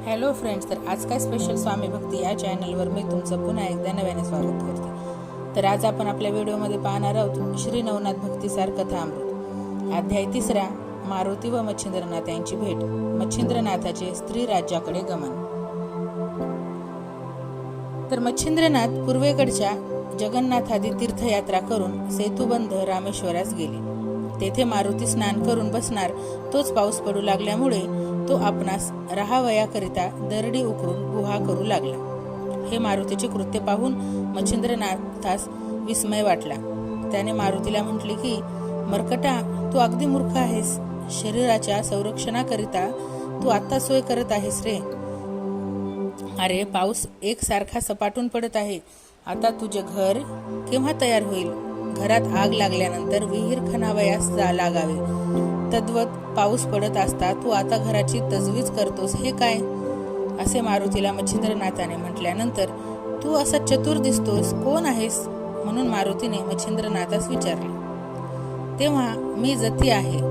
Hello friends, तर आज काय स्पेशल स्वामी भक्ती या चॅनलवर मी तुमचं पुन्हा एकदा नव्याने स्वागत करते। तर आज आपण आपल्या व्हिडिओमध्ये पाहणार आहोत श्री नवनाथ भक्तिसार कथामृत, अध्याय 3, मारुती व मच्छिंद्रनाथ यांची भेट, मच्छिंद्रनाथाचे स्त्री राज्याकडे गमन। तर मच्छिंद्रनाथ पूर्वेकडच्या जगन्नाथादी तीर्थयात्रा करून सेतुबंध रामेश्वरास गेले। तेथे मारुती स्नान करून बसणार तोच पाऊस पडू लागल्यामुळे तो आपणास राहावयाकरिता दरडी उकरून गुहा करू लागला। हे मारुतीचे कृत्य पाहून मच्छिंद्रनाथास विस्मय वाटला। त्याने मारुतीला म्हटले की, मर्कटा, तू अगदी मूर्ख आहेस। शरीराच्या संरक्षणाकरिता तू आता सोय करत आहेस रे। अरे, पाऊस एकसारखा सपाटून पडत आहे। आता तुझे घर केव्हा तयार होईल? घरात आग लागल्यानंतर विहीर खणावयास लागावे, तद्वत पाऊस पडत असता तू आता घराची तजवीज करतोस, हे काय? असे मारुतीला मच्छिंद्रनाथाने म्हटल्यानंतर, तू असा चतुर दिसतोस, कोण आहेस? म्हणून मारुतीने मच्छिंद्रनाथास विचारले। तेव्हा मी जती आहे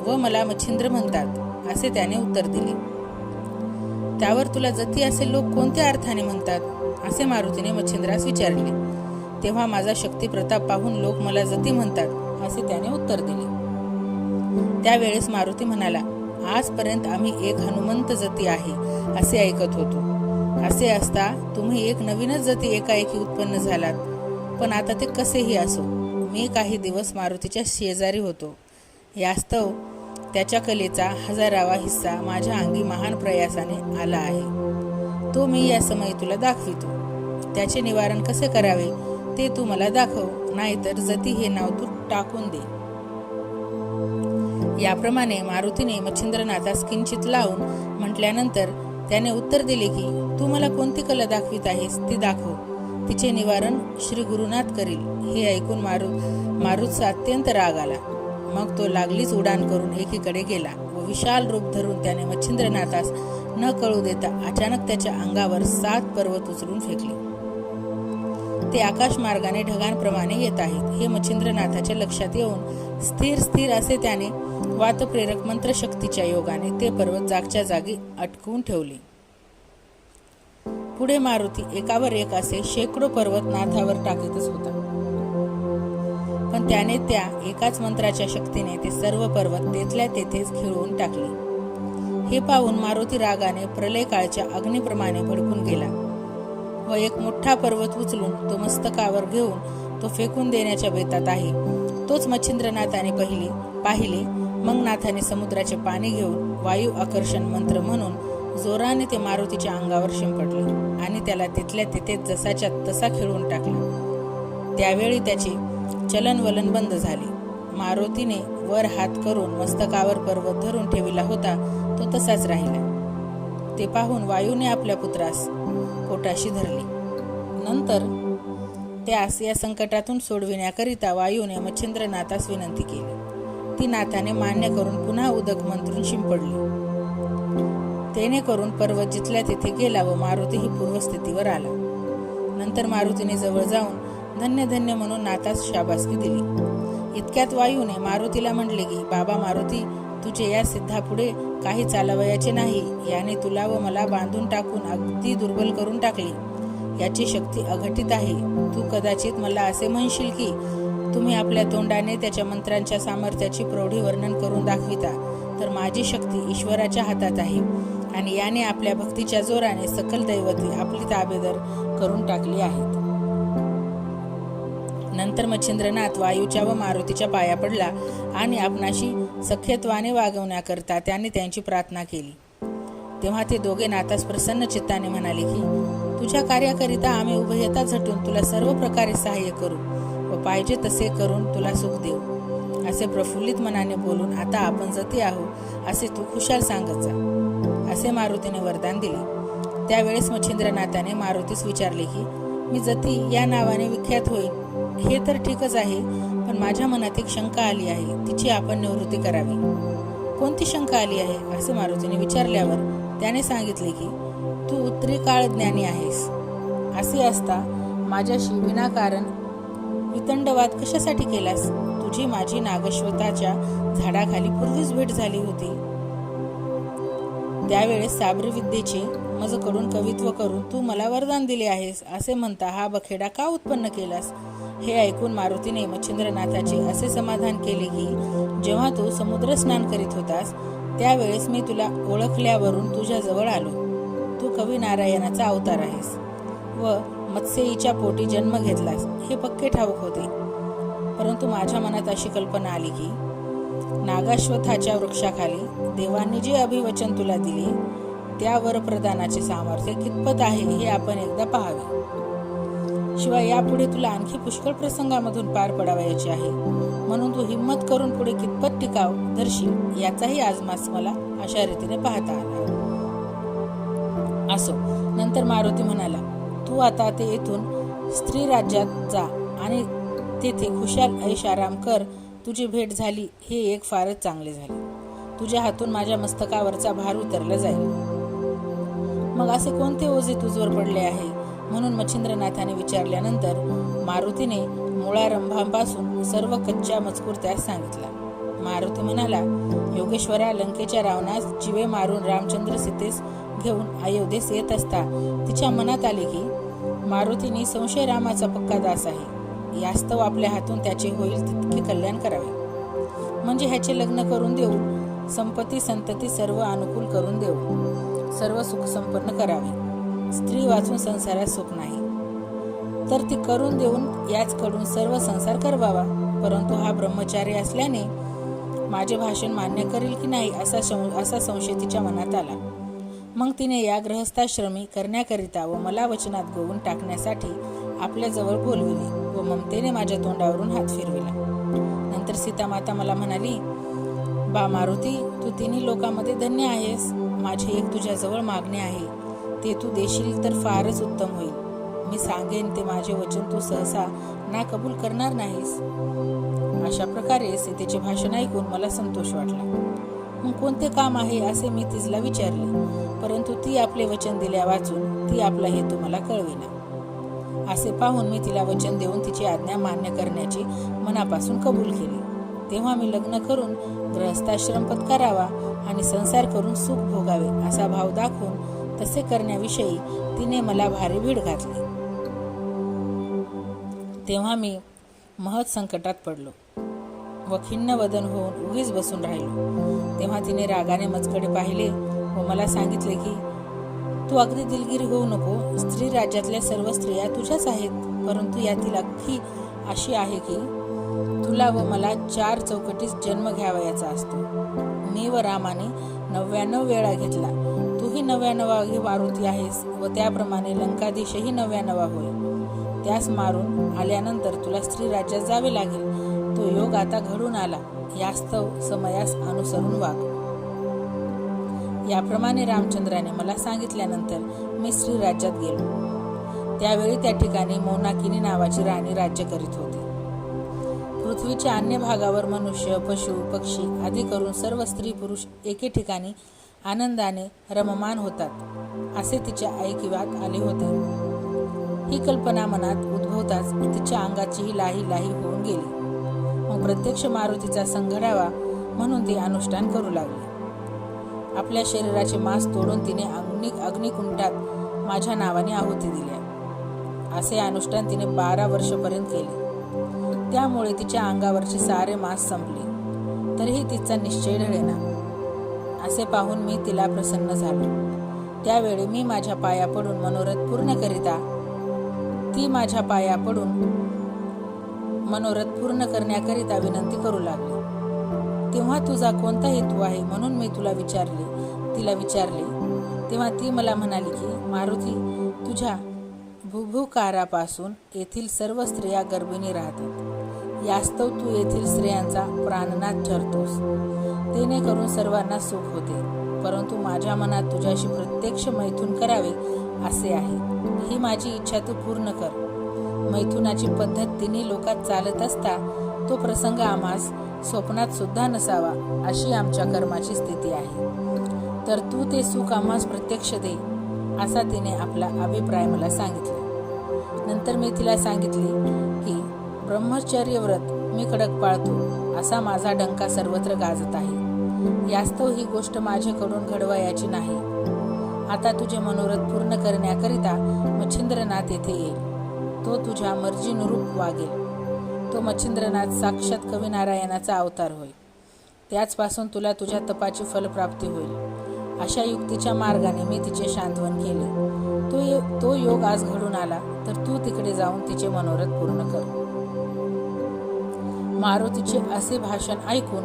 व मला मच्छिंद्र म्हणतात, असे त्याने उत्तर दिले। त्यावर तुला जती असे लोक कोणत्या अर्थाने म्हणतात? असे मारुतीने मच्छिंद्रास विचारले। तेव्हा माझा शक्ती प्रताप पाहून लोक मला जती म्हणतात, असे त्याने उत्तर दिले। त्यावेळेस मारुती म्हणाला, आजपर्यंत आम्ही एक हनुमंत जती आहे असे ऐकत होतो। असे असता तुम्ही एक नवीनच जती एकाएकी उत्पन्न झालात। पण आता ते कसेही असो, मी काही दिवस मारुतीच्या शेजारी होतो। यास्तव त्याच्या कलेचा 1000वा हिस्सा माझ्या अंगी महान प्रयासाने आला आहे। तो मी या समयी तुला दाखवितो। त्याचे निवारण कसे करावे ते तू मला दाखव, नाहीतर जती हे नाव तू टाकून दे। याप्रमाणे मारुतीने मच्छिंद्रनाथास किंचित लावून म्हटल्यानंतर त्याने उत्तर दिले की, तू मला कोणती कला दाखवित आहेस ती दाखव, तिचे निवारण श्री गुरुनाथ करील। हे ऐकून मारुतीचा अत्यंत राग आला। मग तो लागलीच उडान करून एकीकडे गेला व विशाल रूप धरून त्याने मच्छिंद्रनाथास न कळू देता अचानक त्याच्या अंगावर 7 पर्वत उचलून फेकले। ते आकाश मार्गाने ढगांप्रमाणे येत आहेत हे मच्छिंद्रनाथाच्या लक्षात येऊन स्थिर स्थिर असे त्याने वातप्रेरक मंत्रशक्तीच्या योगाने ते पर्वत जागच्या जागी अटकवून ठेवले। पुढे मारुती एकावर एक असे शेकडो पर्वत नाथावर टाकीतच होता, पण त्याने त्या एकाच मंत्राच्या शक्तीने ते सर्व पर्वत तेथल्या तेथेच खिळवून टाकले। हे पाहून मारुती रागाने प्रलय काळच्या अग्निप्रमाणे भडकून गेला व एक मोठा पर्वत उचलून तो मस्तकावर घेऊन तो फेकून देण्याच्या बेतात आहे। तोच मच्छिंद्रनाथाने पाहिले। मग नाथाने समुद्राचे पाणी घेऊन वायू आकर्षण मंत्र म्हणून जोराने ते मारुतीच्या अंगावर शिंपडले आणि त्याला तिथल्या तिथे जसाच्या तसा खिळून टाकला। त्यावेळी त्याचे चलनवलन बंद झाले। मारुतीने वर हात करून मस्तकावर पर्वत धरून ठेविला होता तो तसाच राहिला। ते पाहून वायूने आपल्या पुत्रास पोटाशी धरले। नंतर त्यास या संकटातून सोडविण्याकरिता वायूने मच्छिंद्रनाथास विनंती केली। ती नाथाने मान्य करून पुन्हा उदक मंत्रून शिंपडली। तेने करून पर्वत जिथल्या तिथे गेला व मारुती ही पूर्वस्थितीवर आला। नंतर मारुतीने जवळ जाऊन धन्य धन्य म्हणून नाथास शाबासकी दिली। इतक्यात वायूने मारुतीला म्हटले की, बाबा मारुती, तुझे या सिद्धापुढे काही चालवयाचे नाही। याने तुला व मला बांधून टाकून अगदी दुर्बल करून टाकले। याची शक्ती अघटित आहे। तू कदाचित मला असे म्हणशील की, तुम्ही आपल्या तोंडाने त्याच्या मंत्रांच्या सामर्थ्याची प्रौढी वर्णन करून दाखविता, तर माझी शक्ती ईश्वराच्या हातात आहे आणि याने आपल्या भक्तीच्या जोराने सकल दैवते आपली ताबेदार करून टाकली आहेत। नंतर मच्छिंद्रनाथ वायूच्या व मारुतीच्या पाया पडला आणि आपणाशी सख्यत्वाने वागवण्याकरता त्याने त्यांची प्रार्थना केली। तेव्हा ते दोघे नाथास प्रसन्न चित्ताने म्हणाले की, तुझ्या कार्याकरिता आम्ही उभयता झटून तुला सर्व प्रकारे सहाय्य करू व पाहिजे तसे करून तुला सुख देऊ। असे प्रफुल्लित मनाने बोलून आता आपण जती आहोत असे तू खुशाल सांगत जा, असे मारुतीने वरदान दिले। त्यावेळेस मच्छिंद्रनाथाने मारुतीस विचारले की, मी जती या नावाने विख्यात होईल हे तर ठीकच आहे, पण माझ्या मनात एक शंका आली आहे, तिची आपण निवृत्ती करावी। कोणती शंका आली आहे? असे मारुतीने विचारल्यावर त्याने सांगितले की, तू त्रिकाळ ज्ञानी आहेस। असे असता माझ्याशी विनाकारण वितंडवाद कशासाठी केलास? तुझी माझी नागश्वताच्या झाडाखाली पूर्वीच भेट झाली होती। त्यावेळेस साबरी विद्येचे मजकडून कवित्व करून तू मला वरदान दिले आहेस असे म्हणता हा बखेडा का उत्पन्न केलास? हे ऐकून मारुतीने मच्छिंद्रनाथाचे असे समाधान केले की जेव्हा तू समुद्र स्नान करीत होतास त्यावेळेस मी तुला ओळखल्यावरून तुझ्या जवळ आलो. तू कवी नारायणाचा अवतार आहेस व मत्स्यईच्या पोटी जन्म घेतलास हे पक्के ठाऊक होते. परंतु माझ्या मनात अशी कल्पना आली की नागाश्वत्थाच्या वृक्षाखाली देवांनी जे अभिवचन तुला दिले त्या वरप्रदानाचे सामर्थ्य कितपत आहे हे आपण एकदा पाहावे. शिवाय यापुढे तुला आणखी पुष्कळ प्रसंगामधून पार पडावयाचे आहे, म्हणून तू हिम्मत करून पुढे कितपत टिकाव धरशील याचाही आजमास मला अशा रीतीने पाहता आला. असो. नंतर मारुती म्हणाला, तू आता ते येथून स्त्री राज्यात जा आणि तेथे खुशाल ऐश आराम कर. तुझी भेट झाली हे एक फारच चांगले झाले. तुझ्या हातून माझ्या मस्तकावरचा भार उतरला जाईल. मग असे कोणते ओझे तुझवर पडले आहे म्हणून मच्छिंद्रनाथाने विचारल्यानंतर मारुतीने मुळारंभापासून सर्व कच्च्या मजकूर त्यास सांगितला. मारुती म्हणाला, योगेश्वरा, लंकेच्या रावणास जीवे मारून रामचंद्र सीतेस घेऊन अयोध्येस येत असता तिच्या मनात आले की मारुतीने संशय रामाचा पक्का दास आहे. यास्तव आपल्या हातून त्याचे होईल तितके कल्याण करावे, म्हणजे ह्याचे लग्न करून देऊ, संपत्ती संतती सर्व अनुकूल करून देऊ, सर्व सुख संपन्न करावे. स्त्री वाचून संसारात सुख नाही, तर ती करून देऊन याचकडून सर्व संसार करवावा. परंतु हा ब्रह्मचारी असल्याने माझे भाषण मान्य करेल की नाही असा संशय तिच्या मनात आला. मग तिने या गृहस्थाश्रमी करण्याकरिता व मला वचनात गोवून टाकण्यासाठी आपल्याजवळ बोलविले व ममतेने माझ्या तोंडावरून हात फिरविला. नंतर सीतामाता मला म्हणाली, बा मारुती, तू तिन्ही लोकांमध्ये धन्य आहेस. माझे एक तुझ्याजवळ मागणे आहे, ते तू देशील तर फारच उत्तम होईल. मी सांगेन ते माझे वचन तू सहसा ना कबूल करणार नाहीस. अशा प्रकारे सीतेचे भाषण ऐकून मला संतोष वाटला. मग कोणते काम आहे असे मी तिला विचारले, परंतु ती आपले वचन दिल्या वाचून ती आपला हेतू मला कळविना. असे पाहून मी तिला वचन देऊन तिची आज्ञा मान्य करण्याची मनापासून कबूल केली. तेव्हा मी लग्न करून गृहस्थाश्रम पत्करावा आणि संसार करून सुख भोगावे असा भाव दाखवून तसे करण्याविषयी तिने मला भारी भीड घातली. तेव्हा मी महत् संकटात पडलो व खिन्न वदन होऊन उगीच बसून राहिलो. तेव्हा तिने रागाने मजकडे पाहिले व मला सांगितले की तू अगदी दिलगिरी होऊ नको. स्त्री राज्यातल्या सर्व स्त्रिया तुझ्याच आहेत, परंतु यातील अख्खी अशी आहे की तुला व मला 4 चौकटीस जन्म घ्यावयाचा असतो. मी व रामाने 99 वेळा घेतला. तूही 99 मारुती आहेस व त्याप्रमाणे लंकाधीशही 99 होय. त्यास मारून आल्यानंतर तुला स्त्री राज्यात जावे लागेल. तो योग आता घडून आला. यास्तव समयास अनुसरून वाग. याप्रमाणे रामचंद्राने मला सांगितल्यानंतर मी स्त्री राज्यात गेलो. त्यावेळी त्या ठिकाणी मोनाकिनी नावाची राणी राज्य करीत होती. पृथ्वीच्या अन्य भागावर मनुष्य, पशु, पक्षी आदी करून सर्व स्त्री पुरुष एके ठिकाणी आनंदाने रममान होतात असे तिच्या ऐकिवात आले होते. ही कल्पना मनात उद्भवताच तिच्या अंगाचीही लाही लाही होऊन गेली. मग प्रत्यक्ष मारुतीचा संग घडावा म्हणून ती अनुष्ठान करू लागली. आपल्या शरीराचे मांस तोडून तिने अग्निकुंडात माझ्या नावाने आहुती दिल्या. असे अनुष्ठान तिने 12 वर्षपर्यंत केले. त्यामुळे तिच्या अंगावरचे सारे मांस संपले, तरीही तिचा निश्चय ढळेना. असे पाहून मी तिला प्रसन्न झालो. त्यावेळी मी माझ्या पाया पडून मनोरथ पूर्ण करिता ती माझ्या पाया पडून मनोरथ पूर्ण करण्याकरिता विनंती करू लागली. तेव्हा तुझा कोणता हेतू आहे म्हणून मी तिला विचारले. तेव्हा ती मला म्हणाली की मारुती, तुझ्या भुभुकारापासून येथील सर्व स्त्रिया गर्भिणी राहतात. यास्तव तू येथील स्त्रियांचा प्राणनाथ ठरतोस. तेने करून सर्वांना सुख होते. परंतु माझ्या मनात तुझ्याशी प्रत्यक्ष मैथून करावे असे आहे. ही माझी इच्छा तू पूर्ण कर. मैथुनाची पद्धत तिन्ही लोकात चालत असता तो प्रसंग आम्हास स्वप्नात सुद्धा नसावा अशी आमच्या कर्माची स्थिती आहे. तर तू ते सुख आम्हास प्रत्यक्ष दे असा तिने आपला अभिप्राय मला सांगितला. नंतर मी तिला सांगितले की ब्रह्मचर्य व्रत मी कडक पाळतो असा माझा डंका सर्वत्र गाजत आहे. यास्तव ही गोष्ट माझ्याकडून घडवायची नाही. आता तुझे मनोरथ पूर्ण करण्याकरिता मच्छिंद्रनाथ येथे येईल. तो तुझ्या मर्जीनुरूप वागेल. तो मच्छिंद्रनाथ साक्षात कवी नारायणाचा अवतार होय. त्याचपासून तुला तुझ्या तपाची फलप्राप्ती होईल. अशा युक्तीच्या मार्गाने मी तिचे सांत्वन केले. तो योग आज घडून आला तर तू तिकडे जाऊन तिचे मनोरथ पूर्ण कर. मारुतीचे असे भाषण ऐकून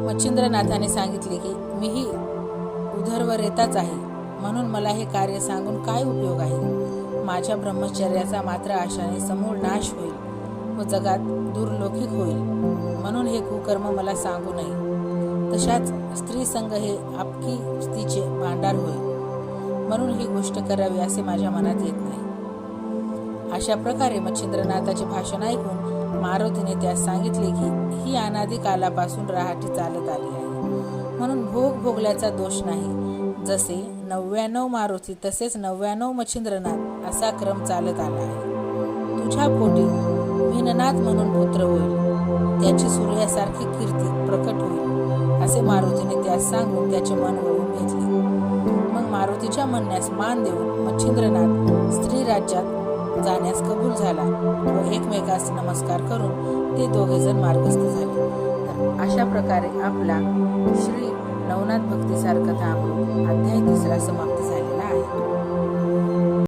मच्छिंद्रनाथाने सांगितले की मीही उदरवरेताच आहे, म्हणून मला हे कार्य सांगून काय उपयोग आहे. माझ्या ब्रह्मचर्याचा मात्र आशाने समूळ नाश होईल व जगात दुर्लौकिक होईल, म्हणून हे कुकर्म मला सांगू नये. तशाच स्त्री संग हे आपकी स्त्रीचे भांडार होईल, म्हणून ही गोष्ट करावी असे माझ्या मनात येत नाही. अशा प्रकारे मच्छिंद्रनाथाचे भाषण ऐकून मारुतीने त्यास सांगितले की ही अनादी कालापासून रहाटी चालत आली आहे, म्हणून भोग भोगल्याचा दोष नाही. जसे 99 मारुती तसेच 99 मच्छिंद्रनाथ असा क्रम चालत आला आहे. तुझ्या पोटी मीननाथ म्हणून पुत्र होईल, त्याची सूर्यासारखी कीर्ती प्रकट होईल असे मारुतीने त्यास सांगून त्याचे मन वळवून घेतले. मग मारुतीच्या म्हणण्यास मान देऊन मच्छिंद्रनाथ स्त्री राज्यात जाण्यास कबूल झाला व एकमेकास नमस्कार करून ते दोघेजण मार्गस्थ झाले. तर अशा प्रकारे आपला श्री नवनाथ भक्तिसार कथा अध्याय 3 समाप्त झालेला आहे.